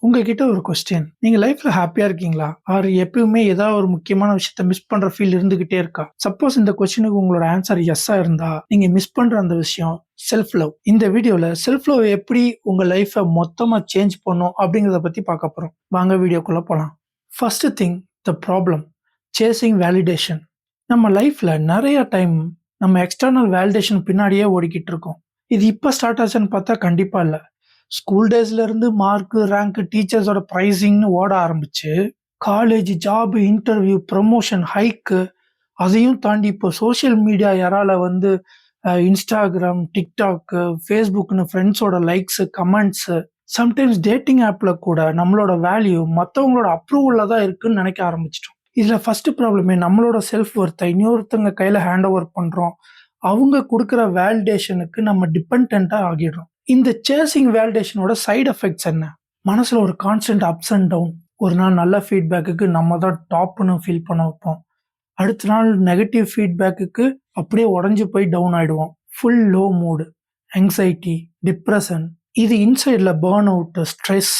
உங்ககிட்ட ஒரு கொஸ்டின். நீங்க லைஃப்ல ஹாப்பியா இருக்கீங்களா? ஆர் எப்பவுமே ஏதாவது ஒரு முக்கியமான விஷயத்த மிஸ் பண்ற ஃபீல் இருந்துகிட்டே இருக்கா? சப்போஸ் இந்த கொஸ்டினுக்கு உங்களோட ஆன்சர் எஸ்ஸா இருந்தா, நீங்க மிஸ் பண்ற அந்த விஷயம் செல்ஃப் லவ். இந்த வீடியோல செல்ஃப் லவ் எப்படி உங்க லைஃப மொத்தமா சேஞ்ச் பண்ணும் அப்படிங்கிறத பத்தி பார்க்க போறோம். வாங்க வீடியோக்குள்ள போலாம். First thing the problem chasing validation. நம்ம லைஃப்ல நெறைய டைம் நம்ம எக்ஸ்டர்னல் வேலிடேஷன் பின்னாடியே ஓடிக்கிட்டு இருக்கோம். இது இப்ப ஸ்டார்ட் ஆச்சுன்னு பார்த்தா கண்டிப்பா இல்ல. ஸ்கூல் டேஸ்ல இருந்து மார்க், ரேங்க், டீச்சர்ஸோட பிரைசிங்னு ஓட ஆரம்பிச்சு, college, job, interview, promotion, haiku அதையும் தாண்டி இப்போ சோசியல் மீடியா எரால வந்து Instagram, TikTok, Facebookன்னு ஃப்ரெண்ட்ஸோட லைக்ஸ், கமெண்ட்ஸ், சம்டைம்ஸ் டேட்டிங் ஆப்ல கூட நம்மளோட வேல்யூ மத்தவங்களோட அப்ரூவல்ல தான் இருக்குன்னு நினைக்க ஆரம்பிச்சிட்டோம். இதுல ஃபர்ஸ்ட் ப்ராப்ளமே நம்மளோட செல்ஃப் ஒர்த்த இன்னொருத்தவங்க கையில ஹேண்ட் ஓவர் பண்றோம். அவங்க குடுக்குற வேலிடேஷனுக்கு நம்ம டிபெண்டன்ட்டா ஆகிடுறோம். இந்த சேசிங் வேலிடேஷனோட சைடு எஃபெக்ட்ஸ் என்ன? மனசுல ஒரு கான்ஸ்டன்ட் அப்ஸ் அண்ட் டவுன். ஒரு நாள் நல்ல ஃபீட்பேக்குக்கு நம்ம தான் டாப்னு ஃபீல் பண்ண வைப்போம். அடுத்த நாள் நெகட்டிவ் ஃபீட்பேக்குக்கு அப்படியே உடைஞ்சு போய் டவுன் ஆயிடுவோம். Full low mood, anxiety, depression. இது இன்சைட்ல burn out, stress,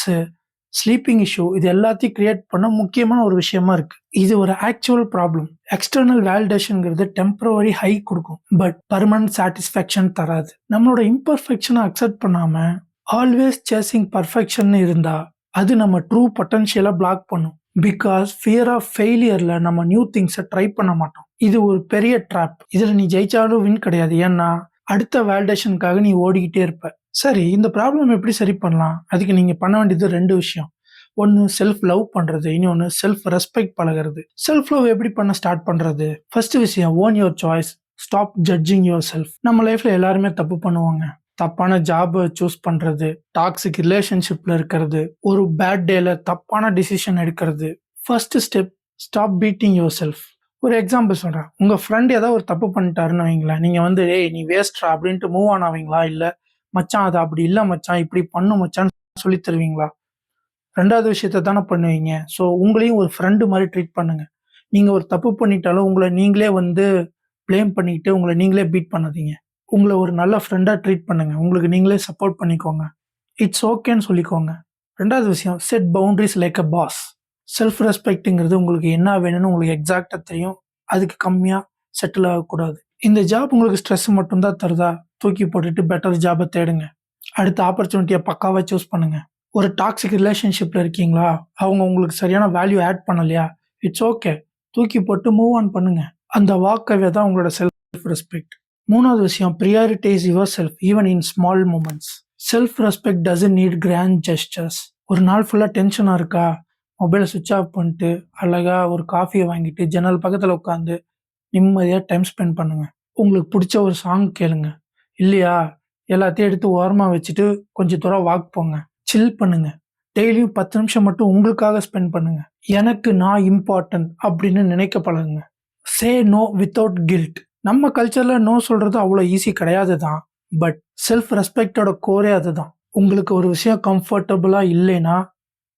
sleeping issue இது எல்லாத்தையும் கிரியேட் பண்ண முக்கியமான ஒரு விஷயமா இருக்கு. இது ஒரு ஆக்சுவல் ப்ராப்ளம். எக்ஸ்டர்னல் வேலிடேஷன்ங்கிறது டெம்பரவரி ஹை கொடுக்கும். பட் பெர்மனன்ட் சாட்டிஸ்ஃபேக்ஷன் தராது. நம்மளோட இம்பர்ஃபெக்ஷனை அக்செப்ட் பண்ணாம ஆல்வேஸ் சேசிங் பர்ஃபெக்ஷன் இருந்தா அது நம்ம ட்ரூ பொட்டன்ஷியலை பிளாக் பண்ணும். பிகாஸ் ஃபியர் ஆஃப் ஃபெயிலியர்ல நம்ம நியூ திங்ஸை ட்ரை பண்ண மாட்டோம். இது ஒரு பெரிய ட்ராப். இதுல நீ ஜெயிச்சாலும் வின் கிடையாது. ஏன்னா அடுத்த வேலிடேஷனுக்காக நீ ஓடிக்கிட்டே இருப்ப. சரி, இந்த ப்ராப்ளம் எப்படி சரி பண்ணலாம்? அதுக்கு நீங்க பண்ண வேண்டியது 2 விஷயம். ஒன்னு செல்ஃப் லவ் பண்றது, இன்னொன்னு செல்ஃப் ரெஸ்பெக்ட் பழகுறது. செல்ஃப் லவ் எப்படி பண்ண ஸ்டார்ட் பண்றது? ஃபர்ஸ்ட் விஷயம், own your choice. Stop judging your self. நம்ம லைஃப்ல எல்லாருமே தப்பு பண்ணுவாங்க. தப்பான ஜாப் சூஸ் பண்றது, டாக்ஸிக் ரிலேஷன்ஷிப்ல இருக்கிறது, ஒரு பேட் டேல தப்பான டிசிஷன் எடுக்கிறது. First step, stop beating your self. ஒரு எக்ஸாம்பிள் சொல்றேன். உங்க ஃப்ரெண்ட் ஏதாவது ஒரு தப்பு பண்ணிட்டாருன்னு வைங்களேன். நீங்க வந்து ஏய் நீ வேஸ்ட்ரா அப்படின்ட்டு மூவ் ஆன் ஆவீங்களா? இல்ல மச்சான் அது அப்படி இல்ல மச்சான் இப்படி பண்ணு மச்சான்னு சொல்லி தருவீங்களா? 2வது விஷயத்த தானே பண்ணுவீங்க. ஸோ உங்களையும் ஒரு ஃப்ரெண்டு மாரி ட்ரீட் பண்ணுங்க. நீங்க ஒரு தப்பு பண்ணிட்டாலும் உங்கள நீங்களே வந்து ப்ளேம் பண்ணிக்கிட்டு உங்கள நீங்களே பீட் பண்ணாதீங்க. உங்கள ஒரு நல்ல ஃப்ரெண்டா ட்ரீட் பண்ணுங்க. உங்களுக்கு நீங்களே சப்போர்ட் பண்ணிக்கோங்க. இட்ஸ் ஓகேன்னு சொல்லிக்கோங்க. 2வது விஷயம், set boundaries like a boss. Self ரெஸ்பெக்ட்ங்கிறது உங்களுக்கு என்ன வேணும்னு உங்களுக்கு எக்ஸாக்ட்டா தெரியும். அதுக்கு கம்மியா செட்டில் ஆகக்கூடாது. இந்த ஜாப் உங்களுக்கு ஸ்ட்ரெஸ் மட்டும் தான் தருதா? தூக்கி போட்டுட்டு பெட்டர் ஜாப தேடுங்க. அடுத்த ஆப்பர்ச்சுனிட்டிய பக்காவா சூஸ் பண்ணுங்க. ஒரு டாக்ஸிக் ரிலேஷன்ஷிப்ல இருக்கீங்களா? அவங்க உங்களுக்கு சரியான வேல்யூ ஆட் பண்ணலையா? It's okay. தூக்கி போட்டு மூவ் ஆன் பண்ணுங்க. அந்த வாக் அவே தான் உங்களோட செல்ஃப் ரெஸ்பெக்ட். 3வது விஷயம், prioritise yourself even in small moments. Self respect doesn't need grand gestures. ஒரு நாள் ஃபுல்லா டென்ஷனா இருக்கா? மொபைல ஸ்விட்ச் ஆஃப் பண்ணிட்டு, அழகா ஒரு காஃபிய வாங்கிட்டு, ஜன்னல் பக்கத்துல உட்காந்து நிம்மதியா டைம் ஸ்பெண்ட் பண்ணுங்க. உங்களுக்கு புடிச்ச ஒரு சாங் கேளுங்க. இல்லையா, எல்லாத்தையும் எடுத்து ஓரமா வச்சுட்டு கொஞ்சம் தூரம் வாக் போங்க. சில் பண்ணுங்க. டெய்லியும் 10 நிமிஷம் மட்டும் உங்களுக்காக ஸ்பெண்ட் பண்ணுங்க. எனக்கு நான் இம்பார்ட்டன்ட் அப்படின்னு நினைக்க பழகுங்க. Say no without guilt. நம்ம கல்ச்சர்ல நோ சொல்றது அவ்வளோ ஈஸி கிடையாது தான். பட் செல்ஃப் ரெஸ்பெக்டோட கோரே அதுதான். உங்களுக்கு ஒரு விஷயம் கம்ஃபர்டபுளா இல்லைன்னா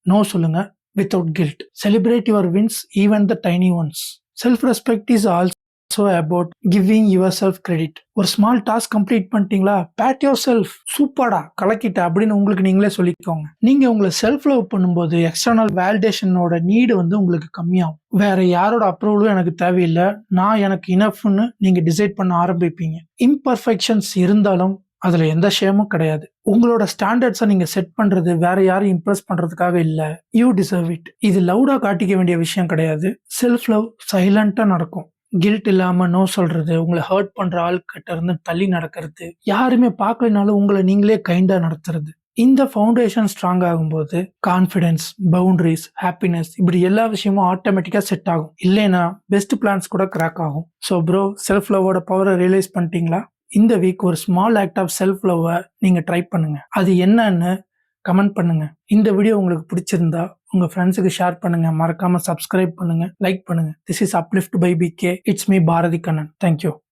நோ சொல்லுங்க without guilt. Celebrate your wins, even the tiny ones. Self-respect is also about giving yourself credit. ஒரு ஸ்மால் டாஸ்க் கம்ப்ளீட் பண்ணிட்டீங்களா? Pat yourself. சூப்பர்டா கலக்கிட்ட அப்படின்னு உங்களுக்கு நீங்களே சொல்லிக்கோங்க. நீங்க உங்களை செல்ஃப் லவ் பண்ணும்போது எக்ஸ்டர்னல் வேலிடேஷனோட நீடு வந்து உங்களுக்கு கம்மியாகும். வேற யாரோட அப்ரூவலும் எனக்கு தேவையில்லை, நான் எனக்கு இனஃப்னு நீங்க டிசைட் பண்ண ஆரம்பிப்பீங்க. இம்பர்ஃபெக்ஷன்ஸ் இருந்தாலும் அதுல எந்த ஷேமும் கிடையாது. உங்களோட ஸ்டாண்டர்ட்ஸை நீங்க செட் பண்றது வேற யாரும் இம்ப்ரெஸ் பண்றதுக்காக இல்ல. You deserve it. இது லவுடா காட்டிக்க வேண்டிய விஷயம் கிடையாது. செல்ஃப் லவ் சைலண்டா நடக்கும். கில்ட் இல்லாம நோ சொல்றது, உங்களை ஹர்ட் பண்ற ஆள் கிட்ட இருந்து தள்ளி நடக்கிறது, யாருமே பார்க்கலனாலும் உங்களை நீங்களே கைண்டா நடத்துறது. இந்த ஃபவுண்டேஷன் ஸ்ட்ராங் ஆகும்போது கான்ஃபிடன்ஸ், பவுண்டரிஸ், ஹாப்பினஸ் இப்படி எல்லா விஷயமும் ஆட்டோமேட்டிக்கா செட் ஆகும். இல்லைன்னா பெஸ்ட் பிளான்ஸ் கூட கிராக் ஆகும். ஸோ ப்ரோ, செல்ஃப் லவோட பவரை ரியலைஸ் பண்ணிட்டீங்களா? இந்த வீக் ஒரு ஸ்மால் ஆக்ட் ஆஃப் செல்ஃப் லவ்வை நீங்க ட்ரை பண்ணுங்க. அது என்னன்னு கமெண்ட் பண்ணுங்க. இந்த வீடியோ உங்களுக்கு பிடிச்சிருந்தா உங்க ஃப்ரெண்ட்ஸுக்கு ஷேர் பண்ணுங்க. மறக்காம சப்ஸ்கிரைப் பண்ணுங்க, லைக் பண்ணுங்க. This is uplift by PK. It's me Bharathi Kannan. Thank you.